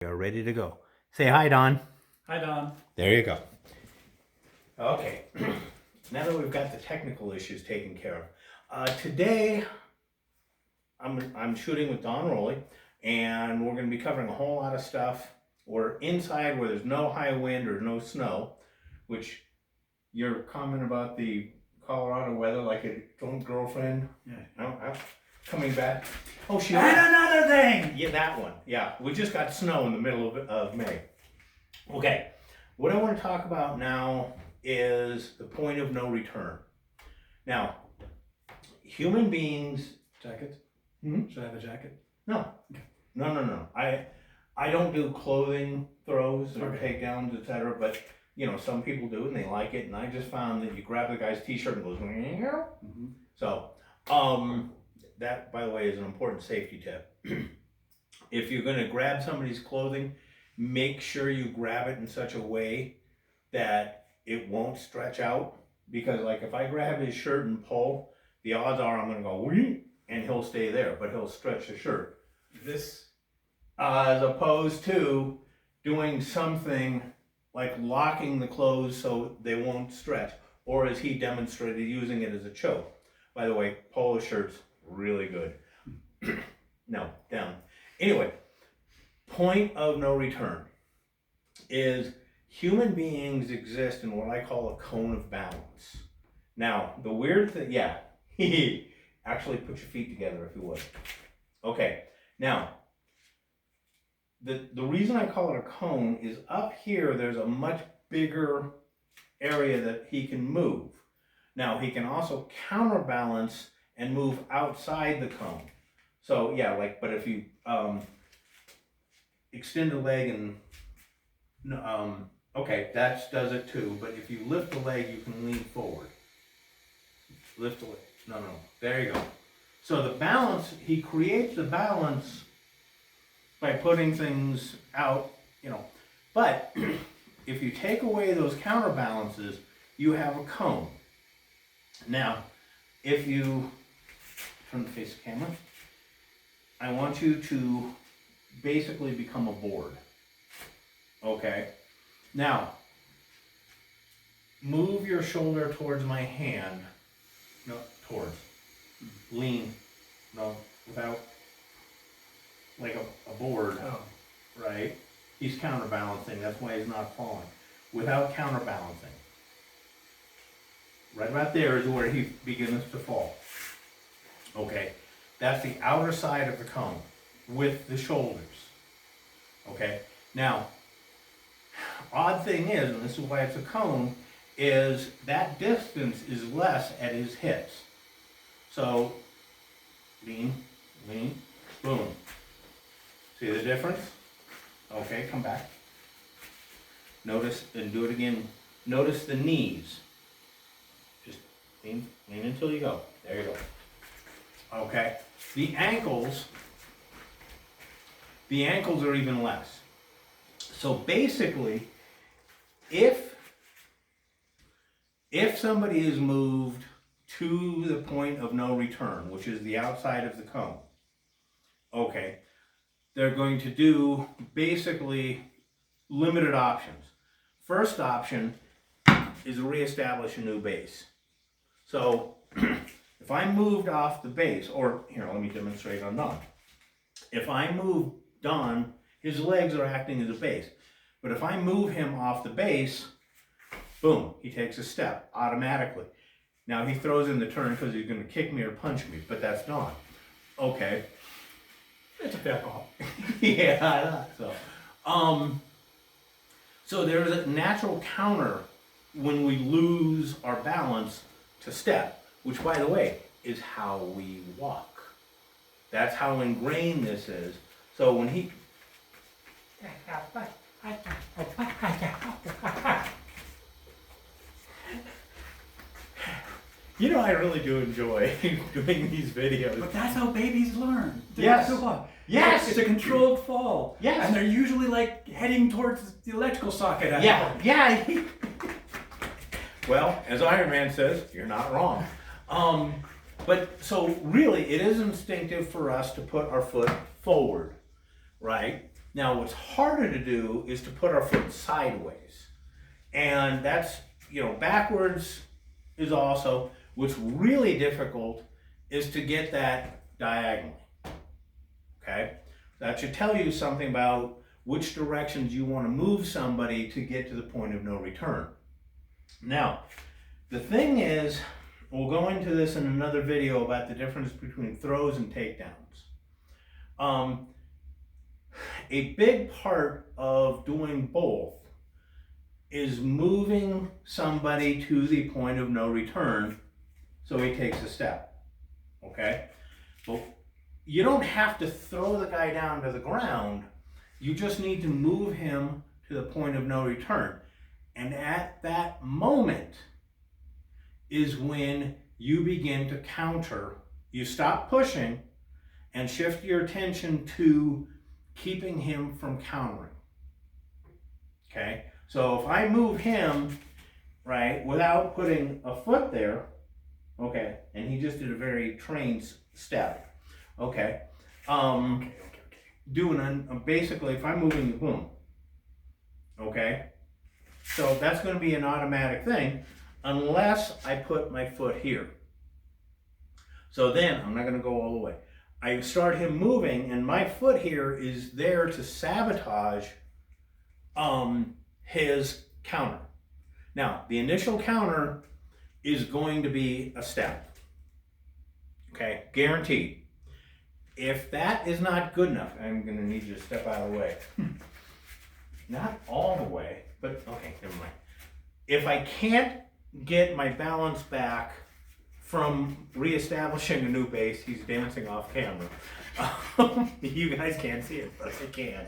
We are ready to go. Say hi, Don. Hi, Don. There you go. Okay, now that we've got the technical issues taken care of, today I'm shooting with Don Rowley, and we're going to be covering a whole lot of stuff. We're inside where there's no high wind or no snow, which your comment about the Colorado weather, like a girlfriend, coming back. Oh, she. And another thing. Yeah, that one. Yeah, we just got snow in the middle of May. Okay, what I want to talk about now is the point of no return. Now, human beings. Jacket? Should I have a jacket? No, Okay. no. I don't do clothing throws or Okay. takedowns, etc. But you know, some people do and they like it. And I just found that you grab the guy's t-shirt and goes. So, that, by the way, is an important safety tip. If you're going to grab somebody's clothing, make sure you grab it in such a way that it won't stretch out. Because, like, if I grab his shirt and pull, the odds are I'm going to go, whee, and he'll stay there, but he'll stretch the shirt. As opposed to doing something like locking the clothes so they won't stretch, or as he demonstrated, using it as a choke. By the way, polo shirts, really good. No, down. Anyway, point of no return is human beings exist in what I call a cone of balance. Now, the weird thing, actually put your feet together if you would. Okay, now, the reason I call it a cone is up here there's a much bigger area that he can move. Now, he can also counterbalance and move outside the cone. So, yeah, like, but if you extend the leg and, okay, that does it too. But if you lift the leg, you can lean forward. Lift the leg. No, there you go. So the balance, he creates the balance by putting things out, But if you take away those counterbalances, you have a cone. Now, if you turn to face the camera, I want you to basically become a board. Okay? Now, move your shoulder towards my hand. No, towards. Lean. No, without. Like a board. Oh. Right? He's counterbalancing. That's why he's not falling. Without counterbalancing. Right about there is where he begins to fall. Okay, that's the outer side of the cone with the shoulders. Okay, now, odd thing is, and this is why it's a cone, is that distance is less at his hips. So, lean, boom. See the difference? Okay, come back. Notice, and do it again. Notice the knees. Lean until you go. There you go. Okay. The ankles are even less. So basically, if somebody is moved to the point of no return, which is the outside of the cone, okay, they're going to do basically limited options. First option is reestablish a new base. So, if I moved off the base, or here, let me demonstrate on Don. If I move Don, his legs are acting as a base. But if I move him off the base, boom, he takes a step automatically. Now he throws in the turn because he's going to kick me or punch me, but that's Don. Okay. It's a fair call. Yeah, I thought so. So there's a natural counter when we lose our balance to step, which, by the way, is how we walk. That's how ingrained this is. So when he... I really do enjoy doing these videos. But that's how babies learn. Yes. Yes. It's a controlled fall. Yes. And they're usually like heading towards the electrical socket. Yeah. Well, as Iron Man says, you're not wrong. But so really, it is instinctive for us to put our foot forward, right? Now, what's harder to do is to put our foot sideways. And that's, backwards is also, what's really difficult is to get that diagonally. Okay? That should tell you something about which directions you want to move somebody to get to the point of no return. Now, the thing is, we'll go into this in another video about the difference between throws and takedowns. A big part of doing both is moving somebody to the point of no return so he takes a step. Okay? Well, you don't have to throw the guy down to the ground. You just need to move him to the point of no return. And at that moment is when you begin to counter. You stop pushing and shift your attention to keeping him from countering. Okay? So if I move him, right, without putting a foot there, okay, and he just did a very trained step, okay, basically if I'm moving the boom, okay, so that's going to be an automatic thing unless I put my foot here. So then I'm not going to go all the way. I start him moving and my foot here is there to sabotage his counter. Now, the initial counter is going to be a step. Okay, guaranteed. If that is not good enough, I'm going to need you to step out of the way. Not all the way, but okay, never mind. If I can't get my balance back from reestablishing a new base, he's dancing off camera. You guys can't see it, but I can.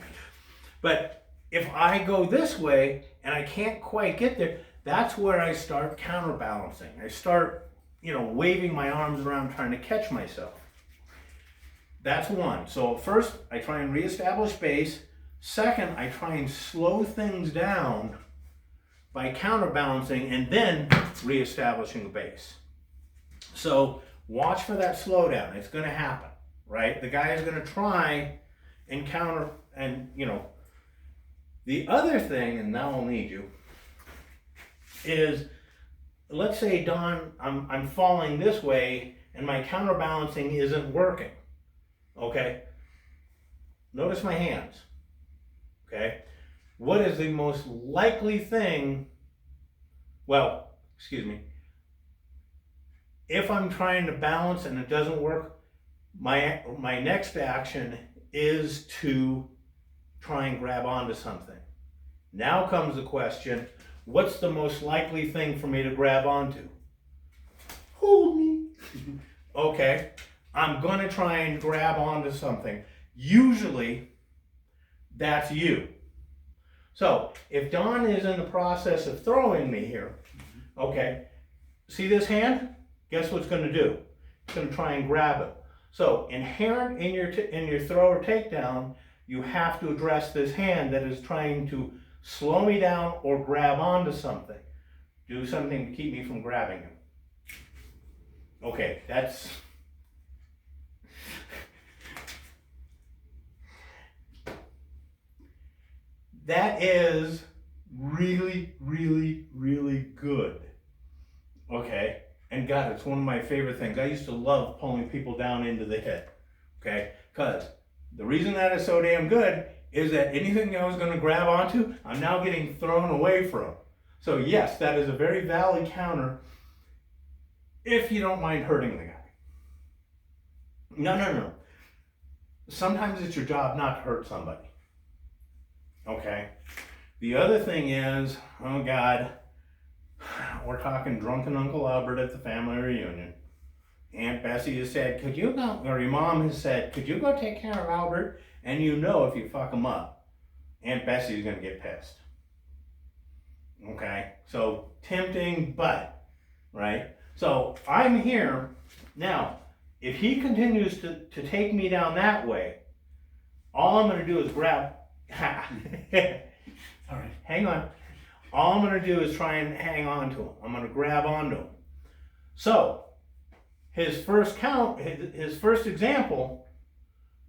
But if I go this way and I can't quite get there, that's where I start counterbalancing. I start, waving my arms around trying to catch myself. That's one. So first, I try and reestablish base. Second, I try and slow things down by counterbalancing and then reestablishing the base. So watch for that slowdown. It's going to happen, right? The guy is going to try and counter, and the other thing, and now I'll need you, is let's say, Don, I'm falling this way and my counterbalancing isn't working. Okay? Notice my hands. Okay? What is the most likely thing? Well, excuse me. If I'm trying to balance and it doesn't work, my next action is to try and grab onto something. Now comes the question, what's the most likely thing for me to grab onto? Hold me. Okay, I'm gonna try and grab onto something. Usually, that's you. So, if Don is in the process of throwing me here, okay, see this hand? Guess what it's gonna do? It's gonna try and grab it. So, inherent in your throw or takedown, you have to address this hand that is trying to slow me down or grab onto something. Do something to keep me from grabbing him. Okay, that is really, really, really good. Okay, and God, it's one of my favorite things. I used to love pulling people down into the head. Okay, because the reason that is so damn good is that anything I was going to grab onto, I'm now getting thrown away from. So yes, that is a very valid counter if you don't mind hurting the guy. No. Sometimes it's your job not to hurt somebody. Okay? The other thing is, oh God, we're talking drunken Uncle Albert at the family reunion. Aunt Bessie has said, could you go, or your mom has said, could you go take care of Albert? And if you fuck him up, Aunt Bessie is going to get pissed. Okay? So, tempting, but, right? So, I'm here. Now, if he continues to take me down that way, all I'm going to do is grab. All right, hang on. All I'm going to do is try and hang on to him. I'm going to grab onto him. So, his first example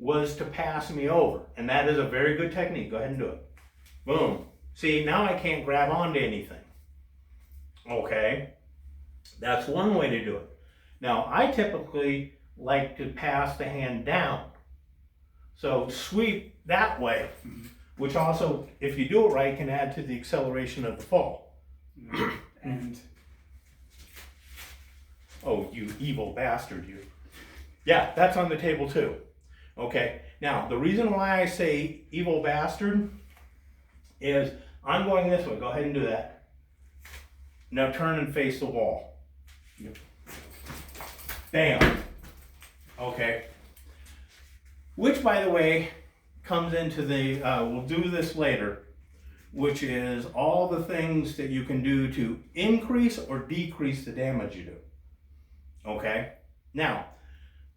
was to pass me over. And that is a very good technique. Go ahead and do it. Boom. See, now I can't grab onto anything. Okay. That's one way to do it. Now, I typically like to pass the hand down. So sweep that way, which also, if you do it right, can add to the acceleration of the fall. And Oh, you evil bastard, you. Yeah, that's on the table too. Okay, now the reason why I say evil bastard is I'm going this way. Go ahead and do that. Now turn and face the wall. Yep. Bam. Okay. Which, by the way, comes into the, we'll do this later, which is all the things that you can do to increase or decrease the damage you do. Okay? Now,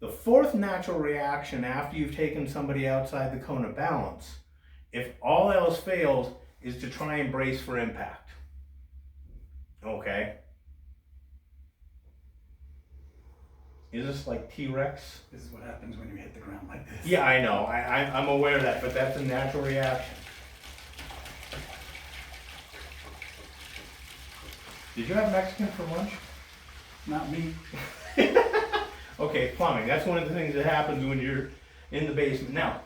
the fourth natural reaction after you've taken somebody outside the cone of balance, if all else fails, is to try and brace for impact. Okay? Is this like T-Rex? this is what happens when you hit the ground like this. Yeah, I know. I'm aware of that, but that's a natural reaction. Did you have Mexican for lunch? Not me. Okay, plumbing. That's one of the things that happens when you're in the basement. Now,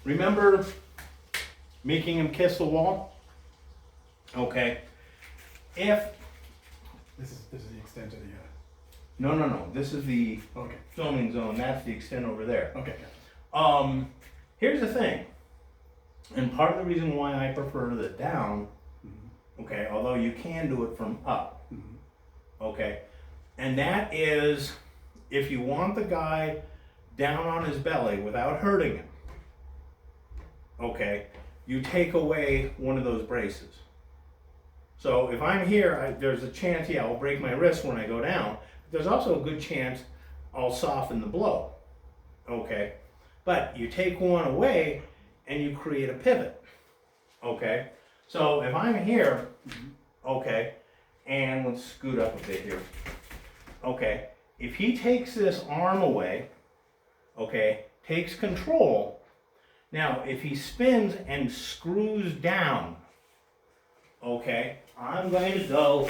remember making him kiss the wall? Okay. If This is the extent of the. no. This is the Okay. filming zone. That's the extent over there. Okay. Here's the thing, and part of the reason why I prefer the down, okay, although you can do it from up, okay, and that is if you want the guy down on his belly without hurting him, okay, you take away one of those braces. So if I'm here, there's a chance, yeah, I'll break my wrist when I go down. There's also a good chance I'll soften the blow, okay? But you take one away and you create a pivot, okay? So if I'm here, okay, and let's scoot up a bit here, okay, if he takes this arm away, okay, takes control, now if he spins and screws down, okay, I'm going to go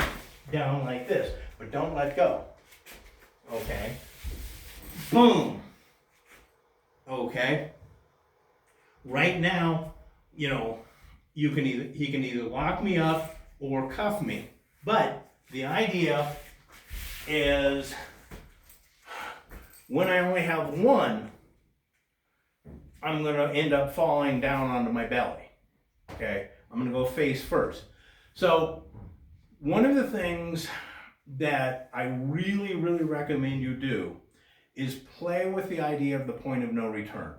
down like this, but don't let go. Okay. Boom. Okay. Right now, you know, he can either lock me up or cuff me. But the idea is when I only have one, I'm going to end up falling down onto my belly. Okay? I'm going to go face first. So, one of the things that I really, really recommend you do is play with the idea of the point of no return.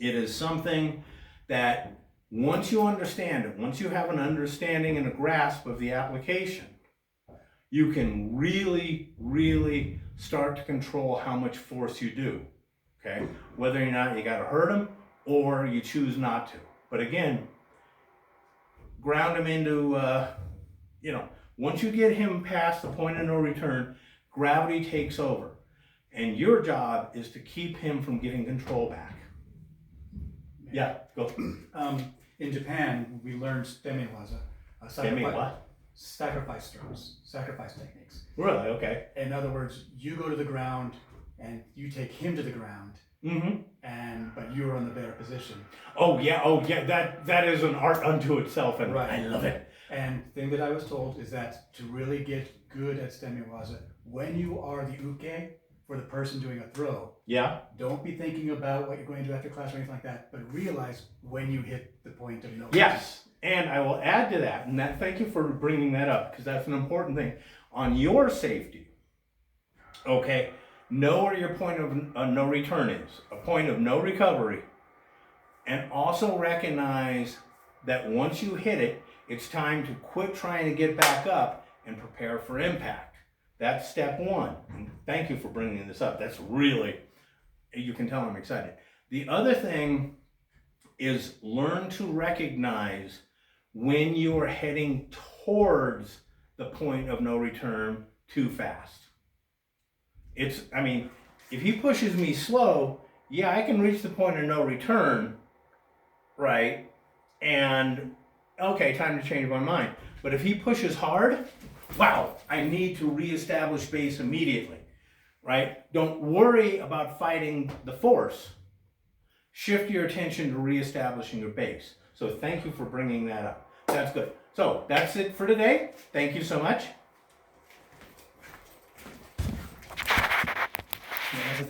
It is something that once you understand it, once you have an understanding and a grasp of the application, you can really, really start to control how much force you do. Okay? Whether or not you got to hurt him or you choose not to. But again, ground him into, once you get him past the point of no return, gravity takes over. And your job is to keep him from getting control back. Yeah, go. In Japan, we learned stemiwaza, sacrifice strokes, sacrifice techniques. Really? Okay. In other words, you go to the ground and you take him to the ground, but you're in the better position. Oh yeah. That is an art unto itself, and Right. I love it. And the thing that I was told is that to really get good at stemiwaza, when you are the uke for the person doing a throw, Yeah. don't be thinking about what you're going to do after class or anything like that, but realize when you hit the point of no Yes. And I will add to that, and thank you for bringing that up, because that's an important thing. On your safety, okay, know where your point of no return is, a point of no recovery, and also recognize that once you hit it, it's time to quit trying to get back up and prepare for impact. That's step one. And thank you for bringing this up. That's really, you can tell I'm excited. The other thing is learn to recognize when you are heading towards the point of no return too fast. If he pushes me slow, yeah, I can reach the point of no return, right? And okay, time to change my mind. But if he pushes hard, wow, I need to reestablish base immediately, right? Don't worry about fighting the force. Shift your attention to reestablishing your base. So thank you for bringing that up. That's good. So that's it for today. Thank you so much. Yeah, that's the thing.